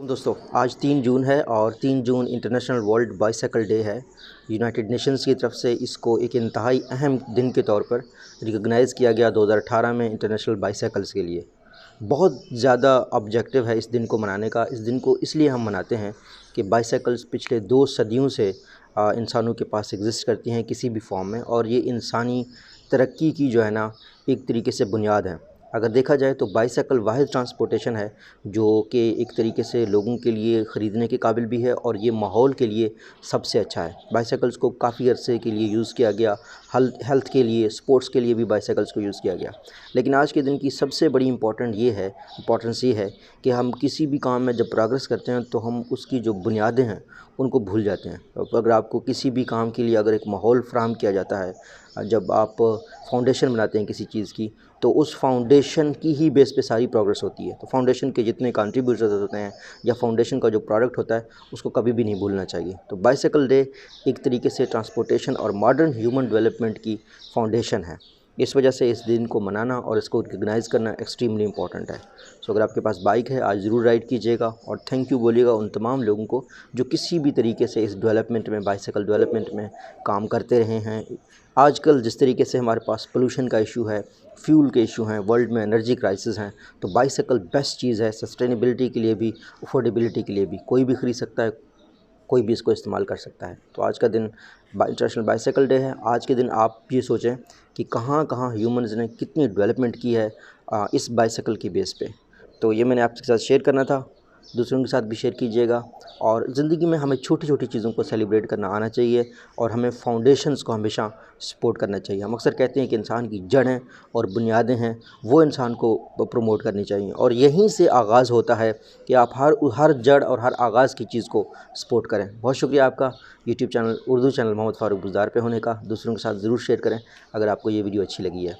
दोस्तों आज 3 जून है और 3 जून इंटरनेशनल वर्ल्ड बाइसाइकिल डे है। यूनाइटेड नेशंस की तरफ से इसको एक इंतहाई अहम दिन के तौर पर रिकॉग्नाइज़ किया गया 2018 में इंटरनेशनल बाइसाइकिल्स के लिए। बहुत ज़्यादा ऑब्जेक्टिव है इस दिन को मनाने का। इस दिन को इसलिए हम मनाते हैं कि बाइसाइकिल्स पिछले 2 सदियों से इंसानों के पास एग्जिस्ट करती हैं किसी भी फॉर्म में, और ये इंसानी तरक्की की जो है ना एक तरीके से बुनियाद है। अगर देखा जाए तो बाइसाइकिल वाहिद ट्रांसपोर्टेशन है जो कि एक तरीके से लोगों के लिए ख़रीदने के काबिल भी है, और ये माहौल के लिए सबसे अच्छा है। बाइसाइकिल्स को काफ़ी अरसे के लिए यूज़ किया गया, हेल्थ के लिए, स्पोर्ट्स के लिए भी बाइसाइकिल्स को यूज़ किया गया। लेकिन आज के दिन की सबसे बड़ी इम्पोर्टेंस ये है कि हम किसी भी काम में जब प्रोग्रेस करते हैं तो हम उसकी जो बुनियादें हैं उनको भूल जाते हैं। अगर आपको किसी भी काम के लिए अगर एक माहौल फ़राहम किया जाता है, जब आप फाउंडेशन बनाते हैं किसी चीज़ की, तो उस फाउंडेशन की ही बेस पे सारी प्रोग्रेस होती है। तो फाउंडेशन के जितने कंट्रीब्यूटर्स होते हैं या फाउंडेशन का जो प्रोडक्ट होता है उसको कभी भी नहीं भूलना चाहिए। तो बाइसाइकिल डे एक तरीके से ट्रांसपोर्टेशन और मॉडर्न ह्यूमन डेवलपमेंट की फाउंडेशन है। इस वजह से इस दिन को मनाना और इसको रिकग्नाइज़ करना एक्सट्रीमली इंपॉर्टेंट है। सो अगर आपके पास बाइक है आज ज़रूर राइड कीजिएगा और थैंक यू बोलिएगा उन तमाम लोगों को जो किसी भी तरीके से इस डेवलपमेंट में, बाइसाइकिल डेवलपमेंट में काम करते रहे हैं। आजकल जिस तरीके से हमारे पास पोल्यूशन का इशू है, फ्यूल के इशू हैं, वर्ल्ड में एनर्जी क्राइसिस हैं, तो बाइसाइकिल बेस्ट चीज़ है सस्टेनेबिलिटी के लिए भी, अफोर्डेबिलिटी के लिए भी। कोई भी ख़रीद सकता है, कोई भी इसको इस्तेमाल कर सकता है। तो आज का दिन इंटरनेशनल बाइसाइकिल डे है। आज के दिन आप ये सोचें कि कहाँ कहाँ ह्यूमन्स ने कितनी डेवलपमेंट की है इस बाइसाइकिल की बेस पे। तो ये मैंने आपके साथ शेयर करना था, दूसरों के साथ भी शेयर कीजिएगा। और ज़िंदगी में हमें छोटी छोटी चीज़ों को सेलिब्रेट करना आना चाहिए और हमें फाउंडेशंस को हमेशा सपोर्ट करना चाहिए। हम अक्सर कहते हैं कि इंसान की जड़ें और बुनियादें हैं, वो इंसान को प्रमोट करनी चाहिए, और यहीं से आगाज़ होता है कि आप हर जड़ और हर आगाज़ की चीज़ को सपोर्ट करें। बहुत शुक्रिया आपका YouTube channel, Urdu channel Mohammad Farooq Buzdar पे होने का। दूसरों के साथ ज़रूर शेयर करें अगर आपको ये वीडियो अच्छी लगी है।